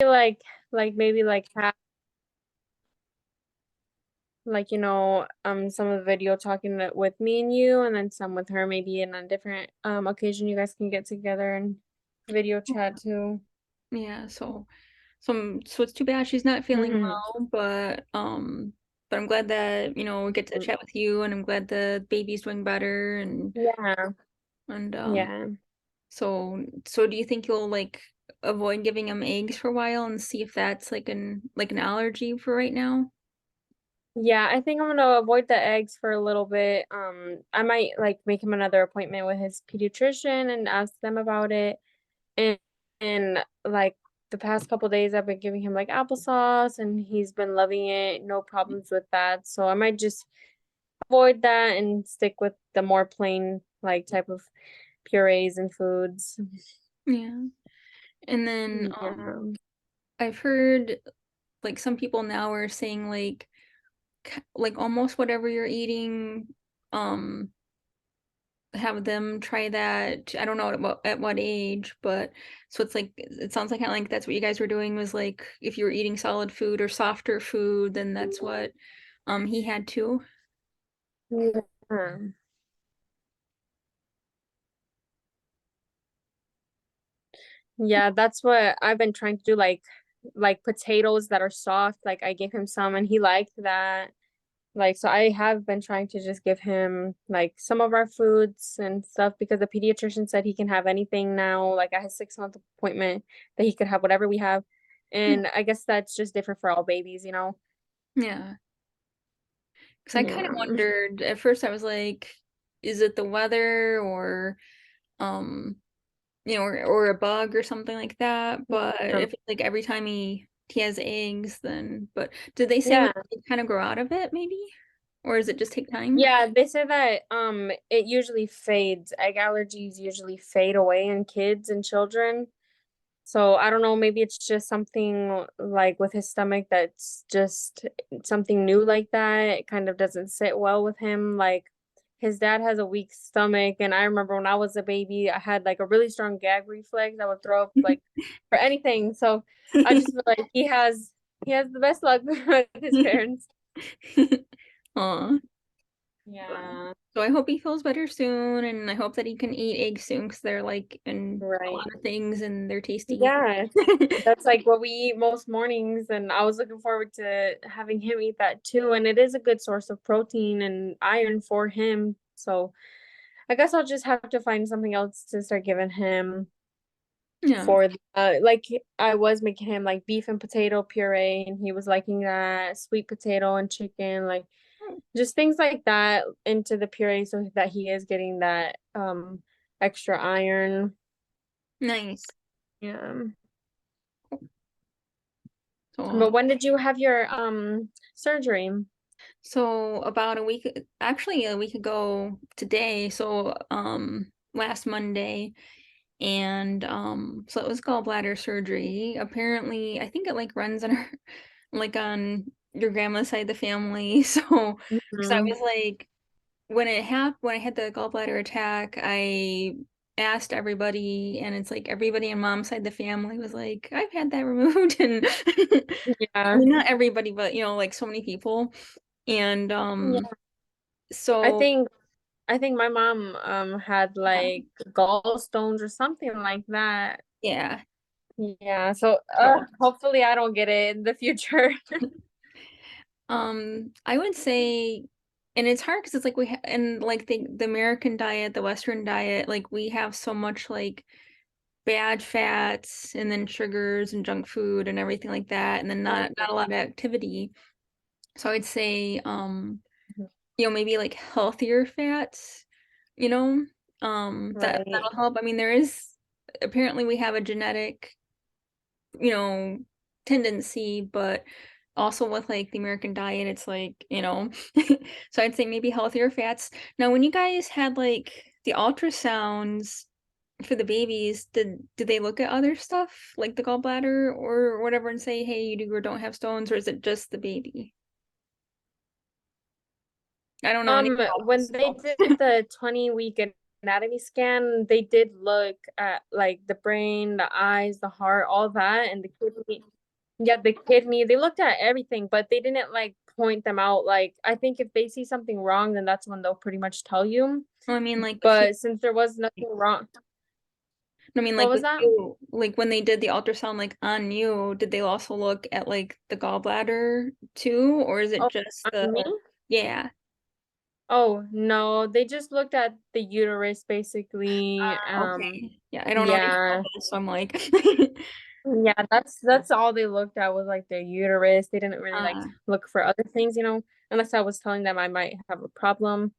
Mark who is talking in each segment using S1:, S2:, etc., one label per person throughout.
S1: maybe like have like some of the video talking with me and you, and then some with her, maybe in a different occasion you guys can get together and video chat too.
S2: Yeah, so it's too bad she's not feeling
S1: Hmm.
S2: well, but I'm glad that, we get to chat with you, and I'm glad the baby's doing better,
S1: Yeah,
S2: and
S1: yeah.
S2: so do you think you'll like avoid giving him eggs for a while and see if that's like an allergy for right now?
S1: Yeah, I think I'm gonna avoid the eggs for a little bit. I might like make him another appointment with his pediatrician and ask them about it. And like the past couple days I've been giving him like applesauce and he's been loving it, no problems with that. So I might just avoid that and stick with the more plain like type of purees and foods.
S2: Yeah. And then
S1: Yeah.
S2: I've heard like some people now are saying like almost whatever you're eating, um have them try that. I don't know at what age, but so it's like it sounds like kind of like that's what you guys were doing, was like if you were eating solid food or softer food, then that's what he had too.
S1: Yeah. Yeah, that's what I've been trying to do, like potatoes that are soft. Like I gave him some and he liked that. Like so I have been trying to just give him like some of our foods and stuff because the pediatrician said he can have anything now, like at his 6 month appointment, that he could have whatever we have. And I guess that's just different for all babies.
S2: Yeah, because I kind of
S1: Yeah.
S2: wondered at first. I was like, is it the weather or um or a bug or something like that? But if it's like every time he has eggs, then did they say when
S1: Yeah.
S2: they kind of grow out of it maybe? Or does it just take time?
S1: Yeah, they say that it usually fades. Egg allergies usually fade away in kids and children. So I don't know, maybe it's just something like with his stomach that's just something new like that. It kind of doesn't sit well with him. Like his dad has a weak stomach, and I remember when I was a baby, I had like a really strong gag reflex. I would throw up like for anything. So I just feel like he has the best luck with his parents.
S2: Aw. But-
S1: Yeah,
S2: So I hope he feels better soon, and I hope that he can eat eggs soon because they're like in a
S1: right.
S2: lot of things and they're tasty.
S1: Yeah. That's like what we eat most mornings, and I was looking forward to having him eat that too. And it is a good source of protein and iron for him. So I guess I'll just have to find something else to start giving him
S2: Yeah.
S1: for like I was making him like beef and potato puree, and he was liking that sweet potato and chicken, like just things like that into the puree so that he is getting that extra iron.
S2: Nice.
S1: Yeah.
S2: So,
S1: But when did you have your surgery?
S2: so about actually a week ago today, so last Monday, and so it was gallbladder surgery. Apparently, I think it like runs on like on your grandma's side of the family. So, because I
S1: Mhm.
S2: was like, when I had the gallbladder attack, I asked everybody, and it's like everybody on mom's side of the family was like, I've had that removed, and I
S1: Yeah.
S2: mean not everybody, but like so many people. And
S1: Yeah. I
S2: so
S1: think I think my mom had
S2: yeah,
S1: like gallstones or something like that.
S2: yeah.
S1: Yeah, so
S2: So
S1: hopefully I don't get it in the future.
S2: I would say, and it's hard because it's like and like the American diet, the Western diet, like we have so much like bad fats and then sugars and junk food and everything like that, and then not a lot of activity. So I'd say maybe like healthier fats, you know,
S1: Right.
S2: that'll help. I mean, there is apparently we have a genetic, you know, tendency, but also with like the American diet, it's like, so I'd say maybe healthier fats. Now, when you guys had like the ultrasounds for the babies, did they look at other stuff like the gallbladder or whatever and say, hey, you do or don't have stones, or is it just the baby? I don't know anything about
S1: When
S2: this.
S1: they did the 20-week anatomy scan, they did look at like the brain, the eyes, the heart, all that, and the kidney. Yeah, the kidney. They looked at everything, but they didn't like point them out. Like, I think if they see something wrong, then that's when they'll pretty much tell you.
S2: Well, I mean, like with you,
S1: But since there was nothing wrong,
S2: I mean,
S1: what
S2: like
S1: was
S2: with
S1: that?
S2: you, like when they did the ultrasound, like on you, did they also look at like the gallbladder too, or is it
S1: Oh,
S2: just
S1: on me?
S2: yeah?
S1: Oh, no, they just looked at the uterus basically.
S2: Okay. Yeah, I don't know anything about
S1: Yeah.
S2: this, so I'm like,
S1: Yeah, that's all they looked at was like their uterus. They didn't really like
S2: uh,
S1: look for other things, unless I was telling them I might have a problem.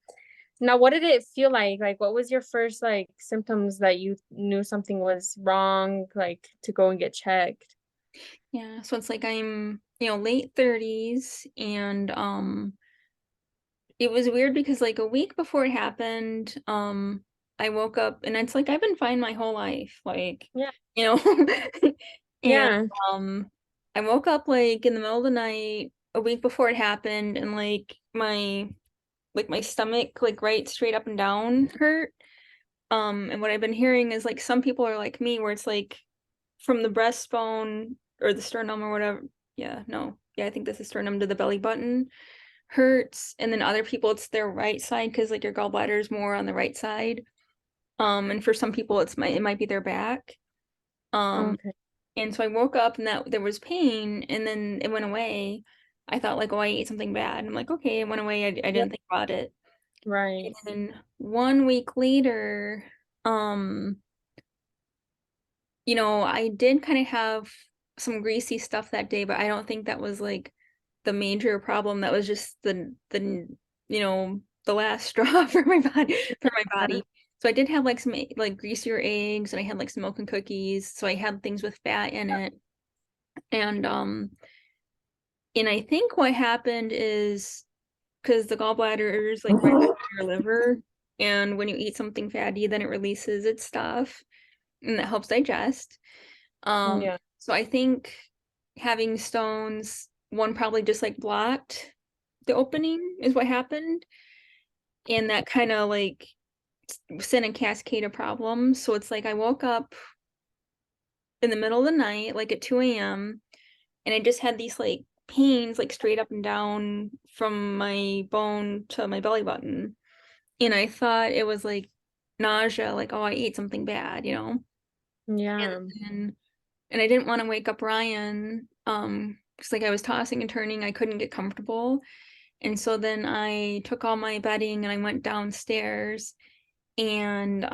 S1: Now, what did it feel like? Like, what was your first like symptoms that you knew something was wrong, like to go and get checked?
S2: yeah. So it's like I'm, late 30s, and it was weird because like a week before it happened, I woke up and it's like I've been fine my whole life, like,
S1: Yeah.
S2: you know, and
S1: Yeah.
S2: um, I woke up like in the middle of the night a week before it happened, and like my stomach, like right straight up and down hurt. And what I've been hearing is like some people are like me, where it's like from the breastbone or the sternum or whatever. Yeah, no. Yeah, I think this is sternum to the belly button hurts. And then other people it's their right side because like your gallbladder is more on the right side. And for some people it might be their back. Um,
S1: Okay.
S2: and so I woke up and that there was pain and then it went away. I thought like, oh, I ate something bad. And I'm like, okay, it went away. I
S1: Yeah.
S2: didn't think about it. And
S1: Right.
S2: then 1 week later, um, I did kind of have some greasy stuff that day, but I don't think that was like the major problem. That was just the last straw for my body for my
S1: Uh,
S2: body. So I did have like some like greasier eggs and I had like some milk and cookies. So I had things with fat in it. And I think what happened is because the gallbladder is like right next to your liver, and when you eat something fatty, then it releases its stuff and that helps digest.
S1: Yeah.
S2: So I think having stones, one probably just like blocked the opening is what happened. And that kind of like sent a cascade of problems. So it's like I woke up in the middle of the night, like at 2 a.m., and I just had these like pains like straight up and down from my bone to my belly button. And I thought it was like nausea, like, oh, I ate something bad. And
S1: Yeah.
S2: then and I didn't want to wake up Ryan, because like I was tossing and turning, I couldn't get comfortable. And so then I took all my bedding and I went downstairs and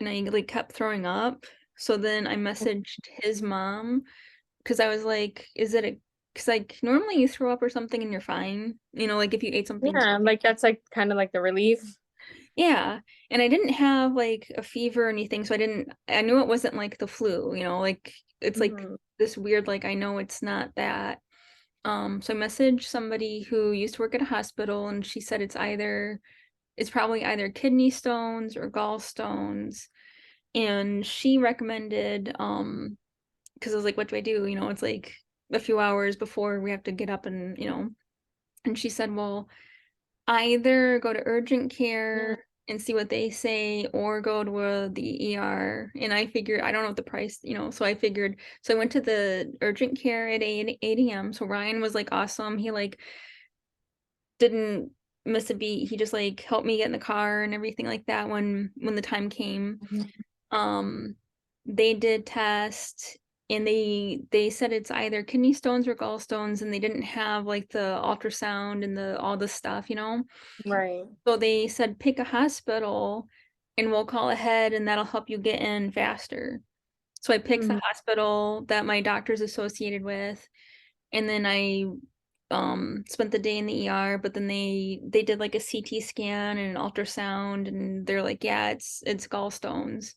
S2: I like kept throwing up. So then I messaged his mom because I was like, is it a because like normally you throw up or something and you're fine, like if you ate something.
S1: Yeah, like that's like kind of like the relief.
S2: Yeah. And I didn't have like a fever or anything, so I knew it wasn't like the flu, like it's like
S1: Mhm.
S2: this weird, like I know it's not that. So I messaged somebody who used to work at a hospital and she said it's probably either kidney stones or gallstones. And she recommended, because I was like, what do I do? It's like a few hours before we have to get up and she said, well, either go to urgent
S1: Yeah.
S2: care and see what they say or go to the ER. And I figured, I don't know what the price, so I figured, so I went to the urgent care at 8 a.m. So Ryan was like awesome. He like didn't miss a beat. He just like helped me get in the car and everything like that when the time came.
S1: Mhm.
S2: Um, they did test and they said it's either kidney stones or gallstones, and they didn't have like the ultrasound and the all the stuff.
S1: Right.
S2: So they said pick a hospital and we'll call ahead and that'll help you get in faster. So I picked the
S1: Mhm.
S2: hospital that my doctor's associated with, and then I spent the day in the ER, but then they did like a CT scan and an ultrasound and they're like, yeah, it's gallstones.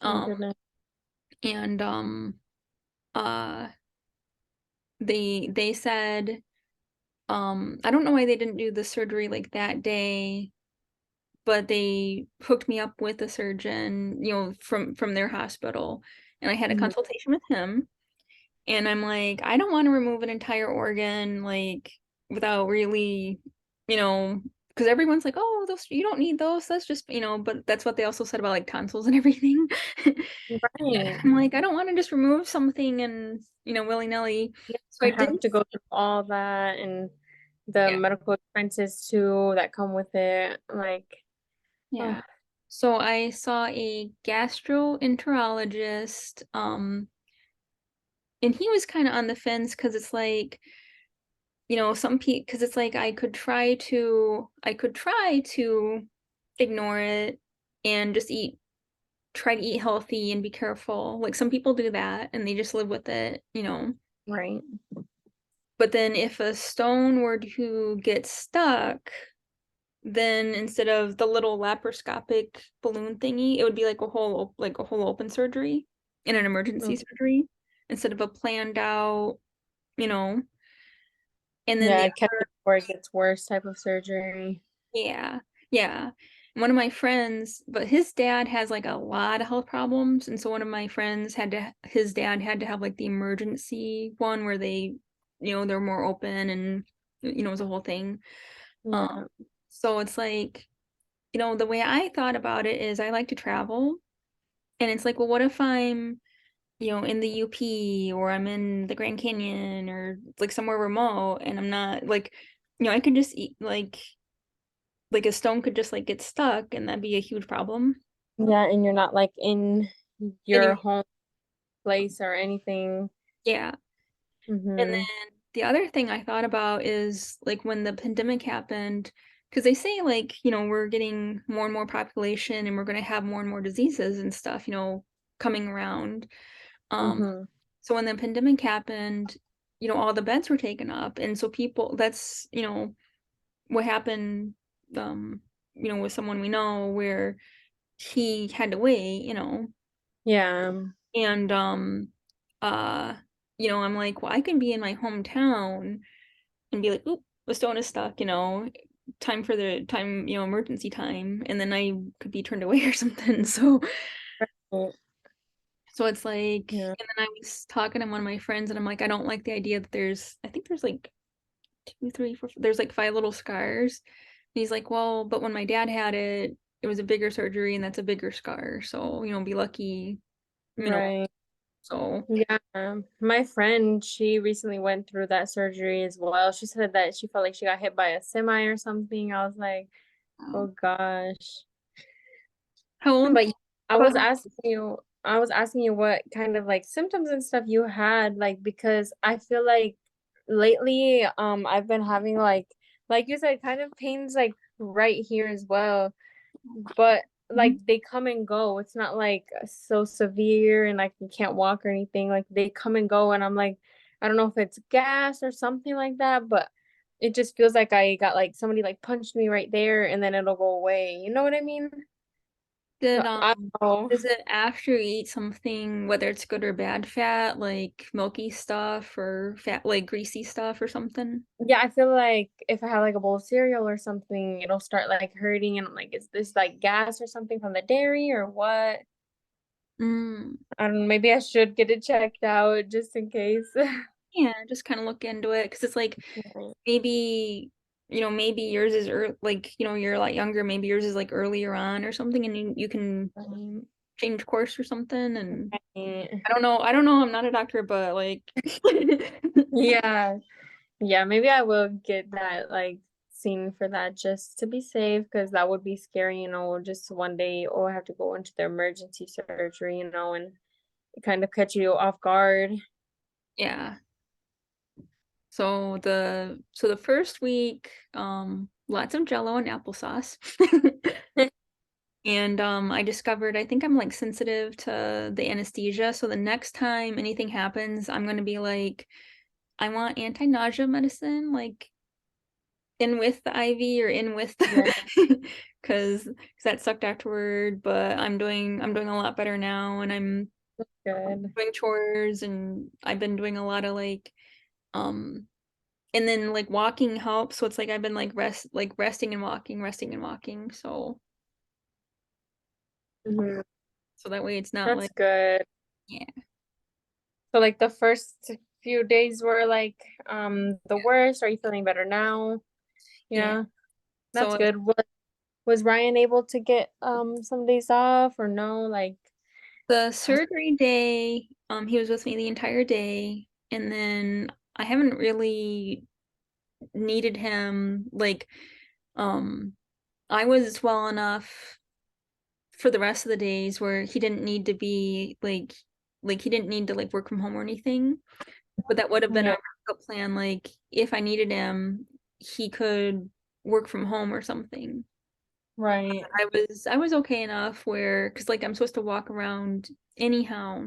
S1: Oh
S2: Um
S1: goodness.
S2: and uh they said I don't know why they didn't do the surgery like that day, but they hooked me up with a surgeon, from their hospital, and I had a
S1: Mhm.
S2: consultation with him. And I'm like, I don't want to remove an entire organ like without really, you know, because everyone's like, oh, those you don't need those. That's just, but that's what they also said about like tonsils and everything.
S1: Right.
S2: I'm like, I don't want to just remove something and, willy-nilly.
S1: Yeah,
S2: So
S1: I
S2: I
S1: have
S2: didn't,
S1: to go through all that and the
S2: yeah,
S1: medical expenses too that come with it. Like, oh,
S2: yeah. So I saw a gastroenterologist, and he was kind of on the fence because it's like, some people, because it's like I could try to ignore it and just try to eat healthy and be careful. Like some people do that and they just live with it.
S1: right.
S2: But then if a stone were to get stuck, then instead of the little laparoscopic balloon thingy, it would be like a whole open surgery in an emergency
S1: Mm.
S2: surgery instead of a planned out, you know. And then
S1: Yeah, catch it before it gets worse type of surgery.
S2: yeah, yeah. One of my friends, but his dad has like a lot of health problems, and so one of my friends his dad had to have like the emergency one where they're more open and it was a whole thing. Um,
S1: Yeah.
S2: so it's like, the way I thought about it is I like to travel, and it's like, well, what if I'm, in the UP or I'm in the Grand Canyon or like somewhere remote and I'm not like, I could just eat like a stone could just like get stuck and that'd be a huge problem.
S1: Yeah, and you're not like in
S2: And
S1: your home place or anything.
S2: yeah. And
S1: Mm-hmm.
S2: then the other thing I thought about is like when the pandemic happened, because they say like, we're getting more and more population and we're going to have more and more diseases and stuff, coming around. Um,
S1: Mm-hmm.
S2: so when the pandemic happened, all the beds were taken up. And so that's, what happened, um, with someone we know where he had to wait.
S1: Yeah.
S2: And uh I'm like, well, I can be in my hometown and be like, oop, the stone is stuck, time for the time, emergency time, and then I could be turned away or something.
S1: Right.
S2: So it's like,
S1: Yeah.
S2: and then I was talking to one of my friends and I'm like, I don't like the idea that I think there's like two, three, four, there's like five little scars. And he's like, well, but when my dad had it, it was a bigger surgery and that's a bigger scar. So, be lucky, you know.
S1: Right.
S2: So
S1: Yeah. My friend, she recently went through that surgery as well. She said that she felt like she got hit by a semi or something. I was like, oh gosh.
S2: how old?
S1: But
S2: How about
S1: I was asking you what kind of like symptoms and stuff you had, like because I feel like lately, I've been having like you said, kind of pains like right here as well. But like
S2: Mhm.
S1: they come and go. It's not like so severe and like you can't walk or anything. Like they come and go, and I'm like, I don't know if it's gas or something like that, but it just feels like I got like somebody like punched me right there, and then it'll go away. You know what I mean? So
S2: Did
S1: I don't know.
S2: is it after you eat something, whether it's good or bad fat, like milky stuff or fat like greasy stuff or something?
S1: Yeah, I feel like if I have like a bowl of cereal or something, it'll start like hurting, and I'm like, is this like gas or something from the dairy or what?
S2: Mm.
S1: I don't know. Maybe I should get it checked out just in case.
S2: Yeah, just kind of look into it because it's like maybe maybe yours is like you're a lot younger. Maybe yours is like earlier on or something, and you can
S1: Right.
S2: change course or something. And
S1: Right.
S2: I don't know. I don't know. I'm not a doctor, but like
S1: Yeah. Yeah, maybe I will get that like seen for that just to be safe because that would be scary, just one day oh I have to go into the emergency surgery, and it kind of catch you off guard.
S2: yeah. So the first week, lots of Jello and applesauce. And I discovered I think I'm like sensitive to the anesthesia. So the next time anything happens, I'm gonna be like, I want anti-nausea medicine, like in with the IV or in with
S1: Yeah,
S2: the because that sucked afterward. But I'm doing a lot better now, and I'm
S1: good.
S2: doing chores, and I've been doing a lot of like um and then like walking helps. So it's like I've been like resting and walking, resting and walking.
S1: Mhm.
S2: So that way it's not
S1: That's
S2: like
S1: good.
S2: yeah.
S1: So like the first few days were like the worst. Are you feeling better now?
S2: Yeah.
S1: Yeah.
S2: So
S1: That's good. Was Ryan able to get some days off or no? Like,
S2: the surgery day, he was with me the entire day, and then I haven't really needed him like um I was well enough for the rest of the days where he didn't need to be like he didn't need to like work from home or anything. But that would have been
S1: yeah,
S2: a backup plan. Like if I needed him, he could work from home or something.
S1: right.
S2: I was okay enough where because like I'm supposed to walk around anyhow,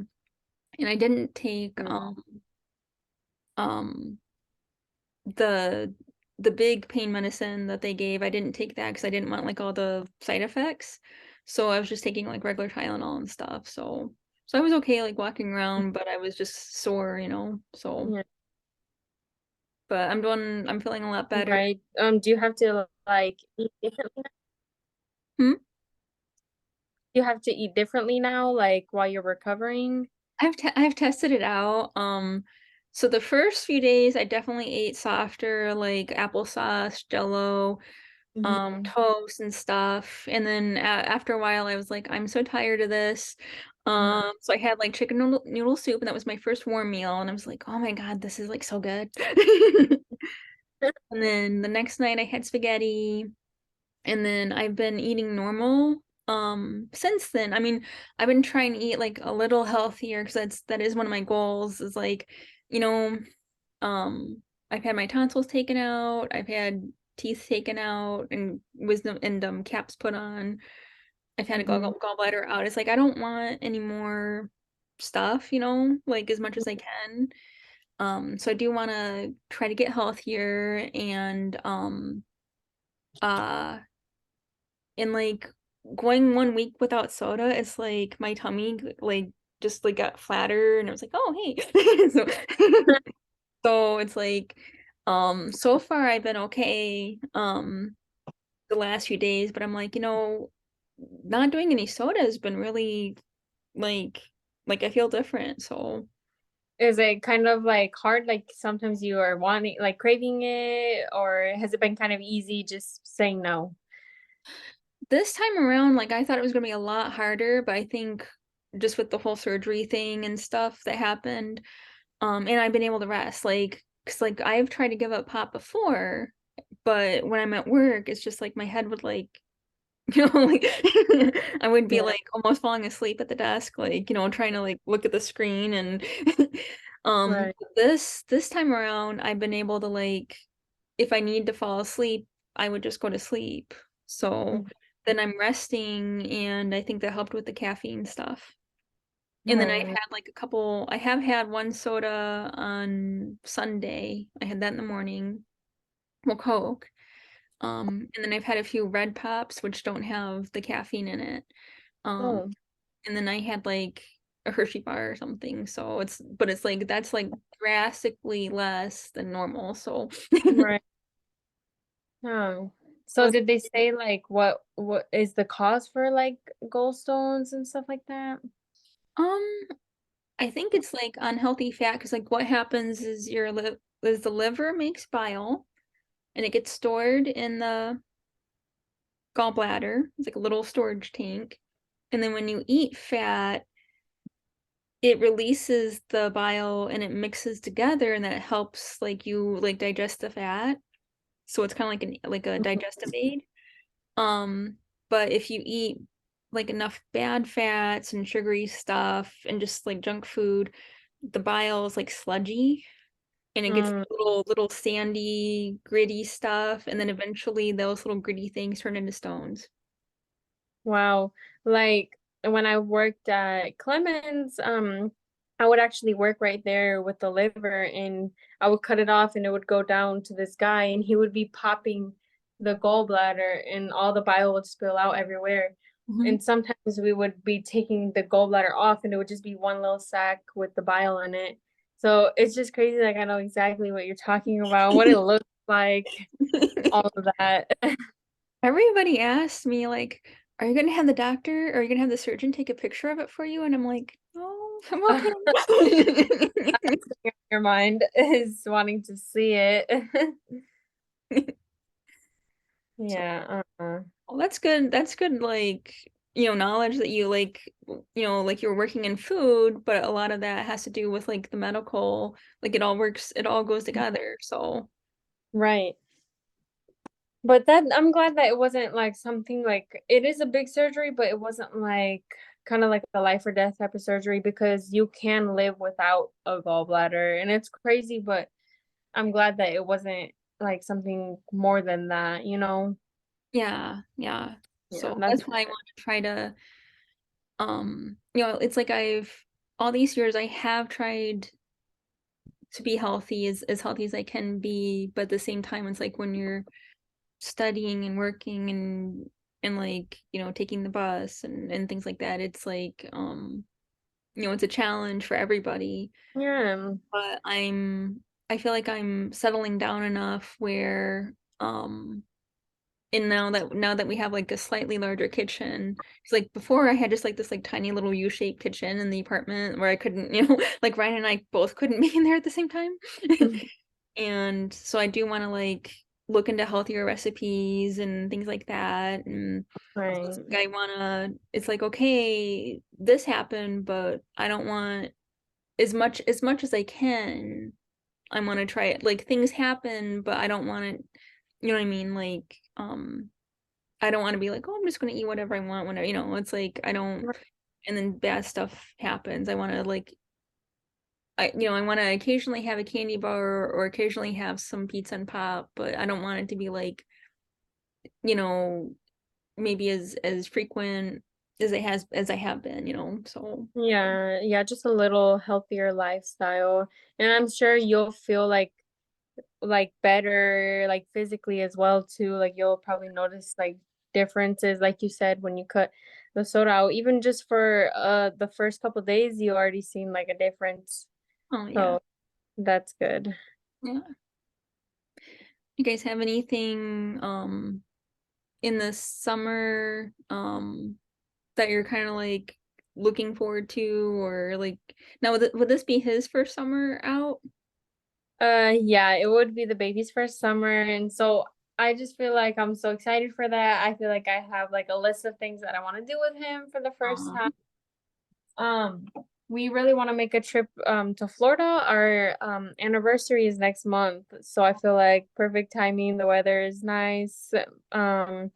S2: and I didn't take
S1: Mm.
S2: um the the big pain medicine that they gave. I didn't take that because I didn't want like all the side effects. So I was just taking like regular Tylenol and stuff. So I was okay like walking around, but I was just sore, So
S1: Yeah,
S2: but I'm feeling a lot better.
S1: right. Do you have to like eat differently?
S2: Hmm?
S1: You have to eat differently now, like while you're recovering?
S2: I've tested it out. So the first few days I definitely ate softer, like applesauce, Jello,
S1: Mhm.
S2: toast and stuff. And then after a while, I was like, I'm so tired of this. So I had like chicken noodle soup, and that was my first warm meal. And I was like, oh my God, this is like so good. And then the next night I had spaghetti, and then I've been eating normal since then. I mean, I've been trying to eat like a little healthier because that is one of my goals is like, you know, um I've had my tonsils taken out, I've had teeth taken out and wisdom and caps put on. I've had a
S1: Mhm.
S2: gallbladder out. It's like I don't want any more stuff, like as much as I can. So I do want to try to get healthier uh and like going 1 week without soda, it's like my tummy like just like got flatter and I was like, oh hey. so so it's like so far I've been okay the last few days, but I'm like, not doing any soda has been really like I feel different. So
S1: Is it kind of like hard? Like sometimes you are wanting, like craving it, or has it been kind of easy just saying no?
S2: this time around, like I thought it was gonna be a lot harder, but I think just with the whole surgery thing and stuff that happened, and I've been able to rest, like, cause like I've tried to give up pop before, but when I'm at work, it's just like my head would like, like I would be
S1: Yeah,
S2: like almost falling asleep at the desk, like, trying to like look at the screen and
S1: right.
S2: this time around, I've been able to like, if I need to fall asleep, I would just go to sleep. So
S1: Mhm.
S2: then I'm resting, and I think that helped with the caffeine stuff. And then
S1: Right.
S2: I have had one soda on Sunday. I had that in the morning, well, Coke. And then I've had a few red pops, which don't have the caffeine in it. Um,
S1: Oh,
S2: and then I had like a Hershey bar or something. But it's like, that's like drastically less than normal. So,
S1: right. Oh.
S2: so
S1: So
S2: it's,
S1: did they say like what is the cause for like gallstones and stuff like that?
S2: um, I think it's like unhealthy fat because like what happens is is the liver makes bile and it gets stored in the gallbladder. It's like a little storage tank. And then when you eat fat, it releases the bile and it mixes together and that helps like you like digest the fat. So it's kind of like a
S1: Mhm.
S2: digestive aid. Um, but if you eat like enough bad fats and sugary stuff and just like junk food, the bile is like sludgy and it gets
S1: Mm,
S2: little sandy, gritty stuff, and then eventually those little gritty things turn into stones.
S1: wow. Like when I worked at Clemens, I would actually work right there with the liver and I would cut it off and it would go down to this guy and he would be popping the gallbladder and all the bile would spill out everywhere.
S2: Mhm.
S1: And sometimes we would be taking the gallbladder off and it would just be one little sack with the bile in it. So it's just crazy. Like I know exactly what you're talking about, what it looks like, all of that.
S2: Everybody asks me like, "Are you gonna have the doctor or are you gonna have the surgeon take a picture of it for you?" And I'm like, "No, I'm okay."
S1: Your mind is wanting to see it.
S2: So,
S1: Yeah,
S2: well, that's good. That's good, like, knowledge that you like, like you're working in food, but a lot of that has to do with like the medical, like it all goes together. So,
S1: right. But that I'm glad that it wasn't like something like it is a big surgery, but it wasn't like kind of like a life or death type of surgery because you can live without a gallbladder. And it's crazy, but I'm glad that it wasn't like something more than that, you know?
S2: yeah, yeah.
S1: Yeah,
S2: So
S1: that's
S2: that's why I
S1: good.
S2: want to try to, it's like all these years I have tried to be healthy, as healthy as I can be, but at the same time, it's like when you're studying and working and like, taking the bus and things like that, it's like, it's a challenge for everybody.
S1: Yeah.
S2: But I feel like I'm settling down enough where, and now that we have like a slightly larger kitchen, it's like before I had just like this like tiny little U-shaped kitchen in the apartment where I couldn't, like Ryan and I both couldn't be in there at the same time. And so I do want to like look into healthier recipes and things like that. And so it's
S1: Right.
S2: like I want to, it's like, okay, this happened, but I don't want as much as I can. I want to try it. Like things happen, but I don't want it, you know what I mean? Like, I don't want to be like, oh, I'm just going to eat whatever I want whenever, it's like, I don't, and then bad stuff happens. I want to like, I want to occasionally have a candy bar or occasionally have some pizza and pop, but I don't want it to be like, you know, maybe as frequent as I have been, so
S1: Yeah, yeah, just a little healthier lifestyle. And I'm sure you'll feel like better like physically as well too. Like you'll probably notice like differences like you said when you cut the soda out. Even just for the first couple days you already seen like a difference.
S2: oh yeah.
S1: So that's good.
S2: Yeah. You guys have anything in the summer that you're kind of like looking forward to, or like now would this be his first summer out?
S1: Yeah, it would be the baby's first summer and so I just feel like I'm so excited for that. I feel like I have like a list of things that I want to do with him for the first time. Um, we really want to make a trip to Florida. Our anniversary is next month, so I feel like perfect timing. The weather is nice. Um,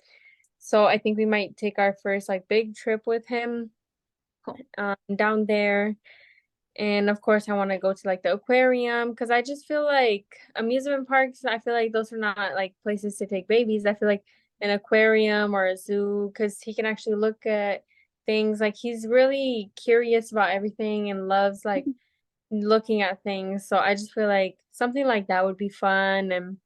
S1: so I think we might take our first like big trip with him
S2: Cool.
S1: down there. And of course, I want to go to like the aquarium because I just feel like amusement parks, I feel like those are not like places to take babies. I feel like an aquarium or a zoo because he can actually look at things. Like he's really curious about everything and loves like looking at things. So I just feel like something like that would be fun.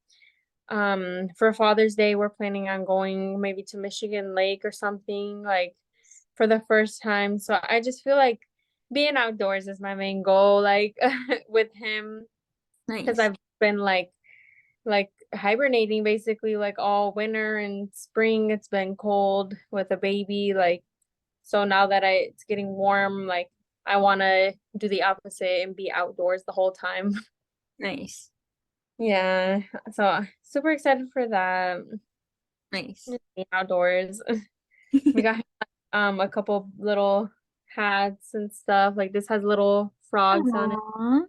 S1: And for Father's Day, we're planning on going maybe to Michigan Lake or something like for the first time. So I just feel like being outdoors is my main goal, like with him, because
S2: Nice.
S1: I've been like hibernating basically like all winter and spring. It's been cold with a baby, like so now that it's getting warm, like I want to do the opposite and be outdoors the whole time.
S2: Nice.
S1: Yeah, so super excited for that.
S2: Nice.
S1: Just being outdoors. We got a couple little hats and stuff. Like this has little frogs on it.
S2: Aww.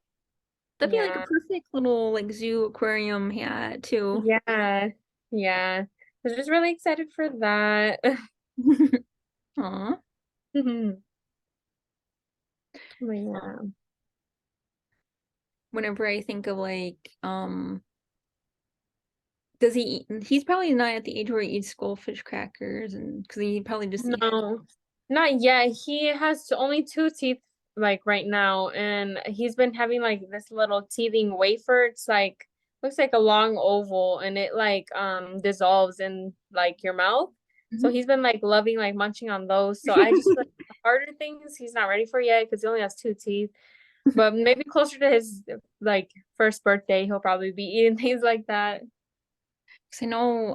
S2: That'd be like a
S1: Yeah.
S2: perfect little like zoo aquarium hat too.
S1: Yeah. Yeah. So just really excited for that.
S2: Aw.
S1: But yeah.
S2: Whenever I think of like, does he eat, he's probably not at the age where he eats goldfish crackers, and because he probably just eats.
S1: No, not yet. He has only 2 teeth, like, right now, and he's been having, like, this little teething wafer. It's, like looks like a long oval, and it, like, dissolves in, like, your mouth. So
S2: Mhm.
S1: he's been, like, loving, like, munching on those. So I just feel like the harder things he's not ready for yet because he only has 2 teeth. But maybe closer to his, like, first birthday, he'll probably be eating things like that.
S2: 'Cause I know,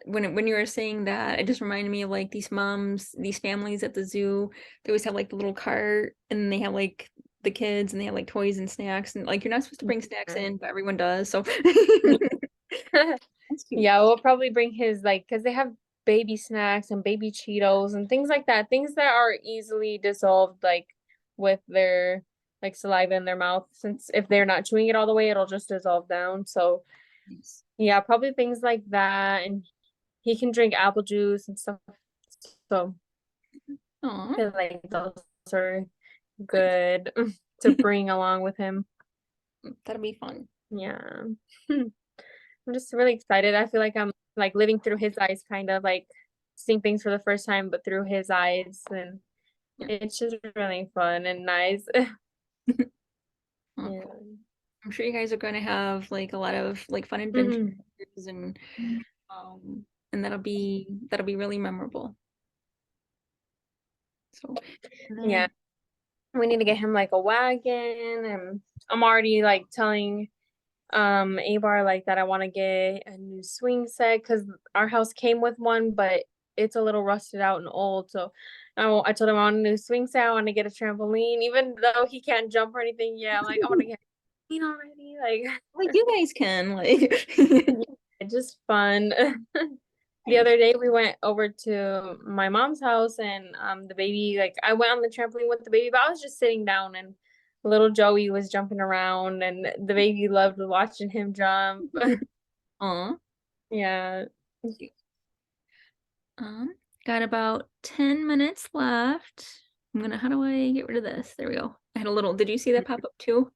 S2: when you were saying that, it just reminded me of like these families at the zoo. They always have like the little cart, and they have like the kids, and they have like toys and snacks, and like you're not supposed to bring snacks
S1: Yeah.
S2: in, but everyone does. So That's cute.
S1: Yeah, we'll probably bring his like because they have baby snacks and baby Cheetos and things like that. Things that are easily dissolved like with their like saliva in their mouth. Since if they're not chewing it all the way, it'll just dissolve down. So
S2: Nice.
S1: yeah, probably things like that. And he can drink apple juice and stuff. So
S2: Aw,
S1: I feel like those are
S2: nice.
S1: good to bring along with him.
S2: That'll be fun.
S1: Yeah. I'm just really excited. I feel like I'm like living through his eyes, kind of like seeing things for the first time, but through his eyes. And
S2: Yeah.
S1: it's just really fun and nice.
S2: Oh,
S1: Yeah.
S2: cool. I'm sure you guys are going to have like a lot of like fun adventures
S1: Mhm.
S2: and and that'll be really memorable. So, and
S1: Yeah.
S2: then
S1: We need to get him like a wagon. And I'm already like telling Abar like that I want to get a new swing set because our house came with one, but it's a little rusted out and old. So I told him I want a new swing set. I want to get a trampoline, even though he can't jump or anything. Yeah, I'm like I want to get a trampoline already.
S2: like you guys can like
S1: Yeah, just fun. The
S2: nice.
S1: other day we went over to my mom's house and the baby like I went on the trampoline with the baby, but I was just sitting down and little Joey was jumping around and the baby loved watching him jump.
S2: Aw,
S1: Yeah.
S2: cute. Got about 10 minutes left. How do I get rid of this? There we go. I had a little, did you see that pop up too?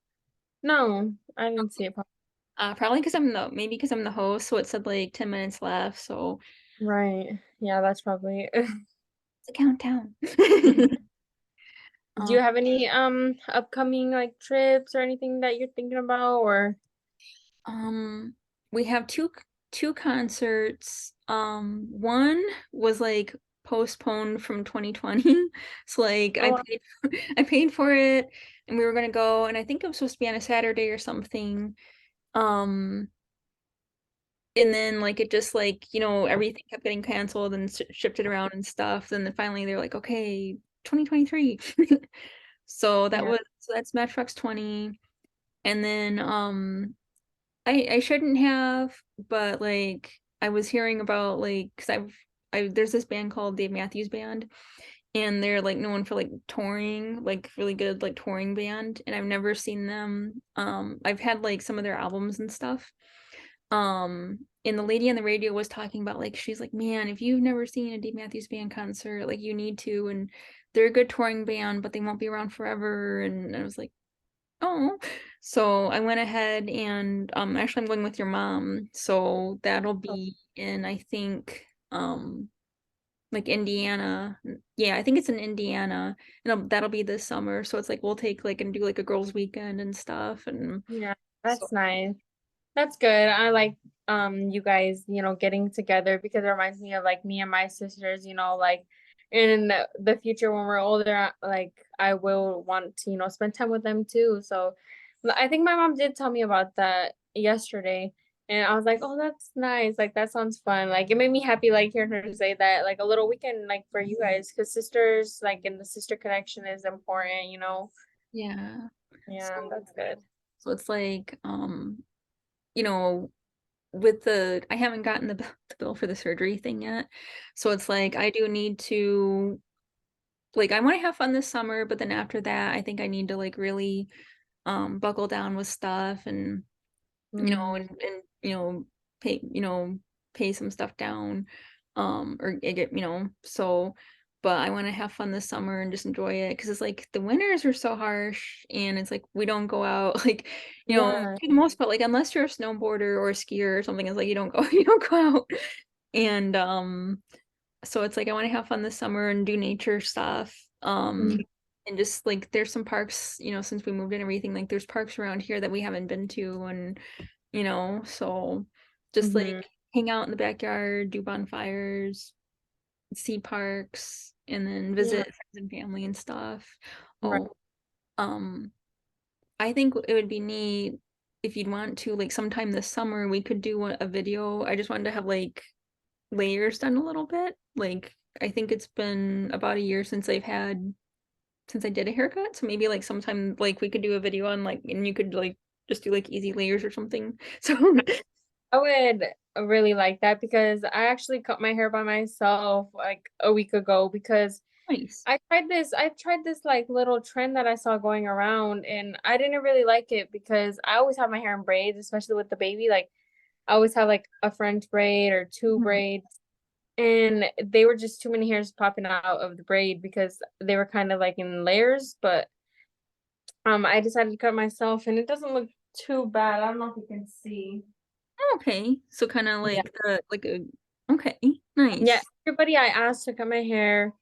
S1: No, I didn't see it.
S2: Probably maybe because I'm the host, so it said like 10 minutes left, so
S1: Right. Yeah, that's probably.
S2: it's a countdown.
S1: Do
S2: Um,
S1: you have any upcoming like trips or anything that you're thinking about or
S2: um, we have two concerts. One was like postponed from 2020. So like
S1: oh
S2: I paid for it and we were gonna go and I think it was supposed to be on a Saturday or something. Um, and then like it just like, everything kept getting canceled and shifted around and stuff. And then finally they're like, okay, 2023. So
S1: yeah.
S2: that's Matchbox 20. And then I shouldn't have, but like I was hearing about like because I there's this band called Dave Matthews Band and they're like known for like touring, like really good like touring band, and I've never seen them. I've had like some of their albums and stuff. And the lady on the radio was talking about like she's like, man, if you've never seen a Dave Matthews Band concert, like you need to, and they're a good touring band, but they won't be around forever. And I was like, oh, so I went ahead and actually I'm going with your mom. So that'll
S1: Oh,
S2: be in I think like Indiana. Yeah, I think it's in Indiana. And that'll be this summer. So it's like we'll take like and do like a girls' weekend and stuff. And
S1: yeah,
S2: so
S1: that's nice. That's good. I like you guys, getting together because it reminds me of like me and my sisters, like in the future when we're older, like I will want to, spend time with them too. So I think my mom did tell me about that yesterday and I was like, "Oh, that's nice. Like that sounds fun." Like it made me happy like hearing her say that like a little weekend like for you guys cuz sisters like and the sister connection is important.
S2: yeah.
S1: Yeah,
S2: So
S1: that's good.
S2: so it's like you know, with I haven't gotten the bill for the surgery thing yet. So it's like I do need to like I want to have fun this summer, but then after that, I think I need to like really buckle down with stuff and
S1: Mm,
S2: and pay pay some stuff down or get so but I want to have fun this summer and just enjoy it because it's like the winters are so harsh and it's like we don't go out like
S1: yeah.
S2: for the most part like unless you're a snowboarder or a skier or something it's like you don't go you don't go out and so it's like I want to have fun this summer and do nature stuff. And just like there's some parks, since we moved and everything, like there's parks around here that we haven't been to and so just
S1: Mm-hmm.
S2: like hang out in the backyard, do bonfires, see parks, and then
S1: Yeah.
S2: visit friends and family and stuff.
S1: Right.
S2: Oh, um, I think it would be neat if you'd want to, like sometime this summer, we could do a video. I just wanted to have like layers done a little bit. Like I think it's been about a year since I did a haircut. So maybe like sometime like we could do a video on like and you could like just do like easy layers or something. So
S1: I would really like that because I actually cut my hair by myself like a week ago because
S2: Nice.
S1: I tried this like little trend that I saw going around and I didn't really like it because I always have my hair in braids, especially with the baby. Like I always have like a French braid or two
S2: Mhm.
S1: braids. And they were just too many hairs popping out of the braid because they were kind of like in layers, but I decided to cut myself and it doesn't look too bad. I don't know if you can see.
S2: Okay. So kind of
S1: Yeah.
S2: like the like a okay,
S1: Yeah,
S2: nice.
S1: everybody I asked to cut my hair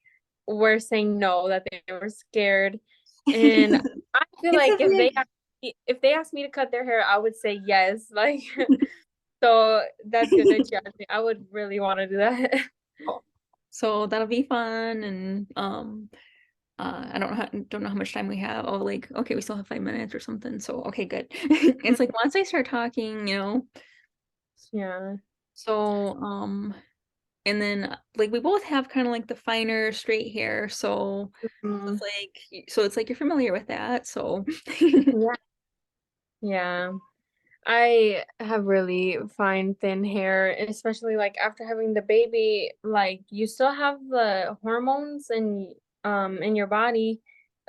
S1: were saying no, that they were scared. And I feel
S2: It's
S1: like
S2: definitely
S1: if they asked me to cut their hair, I would say yes. Like so that's good that you asked me. I would really want to do that.
S2: cool. So that'll be fun and I don't know how much time we have. Oh, like okay, we still have 5 minutes or something. So okay, good. It's like once I start talking,
S1: Yeah.
S2: so and then like we both have kind of like the finer straight hair, so
S1: Mhm.
S2: it's like you're familiar with that. So
S1: Yeah. Yeah. I have really fine, thin hair, especially like after having the baby, like you still have the hormones in your body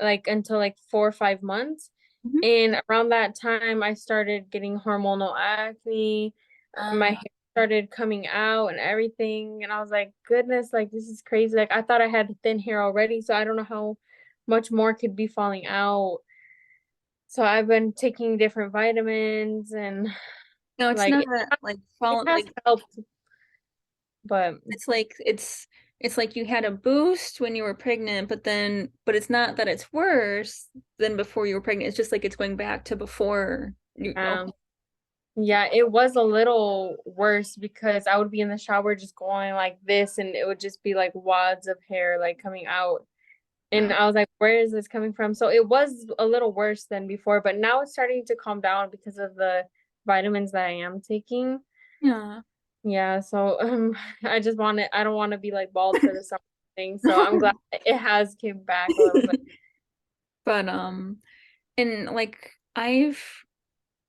S1: like until like 4 or 5 months.
S2: Mhm.
S1: And around that time I started getting hormonal acne. My
S2: Uh,
S1: hair started coming out and everything. And I was like, goodness, like this is crazy. Like I thought I had thin hair already, so I don't know how much more could be falling out. So I've been taking different vitamins and
S2: no, it's
S1: like
S2: not like
S1: it
S2: fall
S1: has
S2: like
S1: helped, but
S2: it's like it's like you had a boost when you were pregnant, but it's not that it's worse than before you were pregnant. It's just like it's going back to before you
S1: um
S2: okay.
S1: yeah, it was a little worse because I would be in the shower just going like this and it would just be like wads of hair like coming out. And
S2: Yeah.
S1: I was like, where is this coming from? So it was a little worse than before, but now it's starting to calm down because of the vitamins that I am taking.
S2: Yeah.
S1: Yeah, so I don't want to be like bald for the summer thing. So I'm glad it has came back a little bit.
S2: But and like I've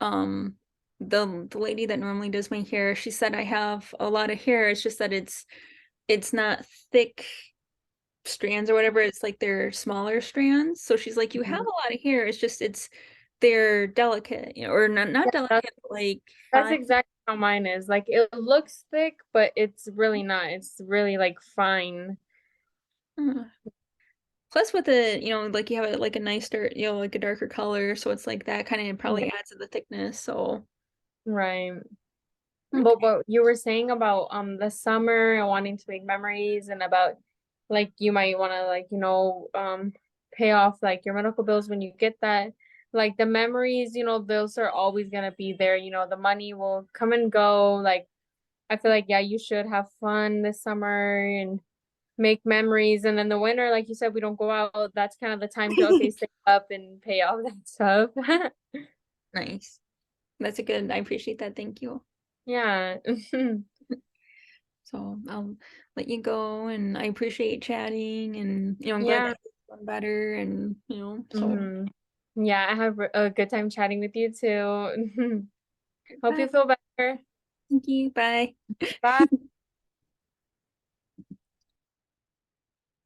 S2: um the lady that normally does my hair, she said I have a lot of hair. It's just that it's not thick strands or whatever. It's like they're smaller strands. So she's like, you have
S1: Mhm.
S2: a lot of hair. It's just they're delicate, or not
S1: Yeah,
S2: delicate, but like
S1: that's
S2: fine.
S1: exactly how mine is. Like it looks thick, but it's really not. It's really like fine.
S2: Uh, Plus with the, like you have like a nice like a darker color, so it's like that kind of
S1: Yeah,
S2: probably adds to the thickness. So
S1: right. But
S2: okay.
S1: what you were saying about the summer and wanting to make memories and about like you might want to like, pay off like your medical bills when you get that. Like the memories, those are always gonna be there. The money will come and go. Like I feel like yeah, you should have fun this summer and make memories. And then the winter, like you said, we don't go out. That's kind of the time to okay, save up and pay off that stuff.
S2: Nice. That's a good. I appreciate that. Thank you.
S1: Yeah.
S2: So I'll let you go, and I appreciate chatting, and I'm glad
S1: Yeah.
S2: that it's gone better, and so
S1: Mhm. Yeah, I have a good time chatting with you too. Hope
S2: bye.
S1: you feel better.
S2: Thank you. Bye.
S1: Bye.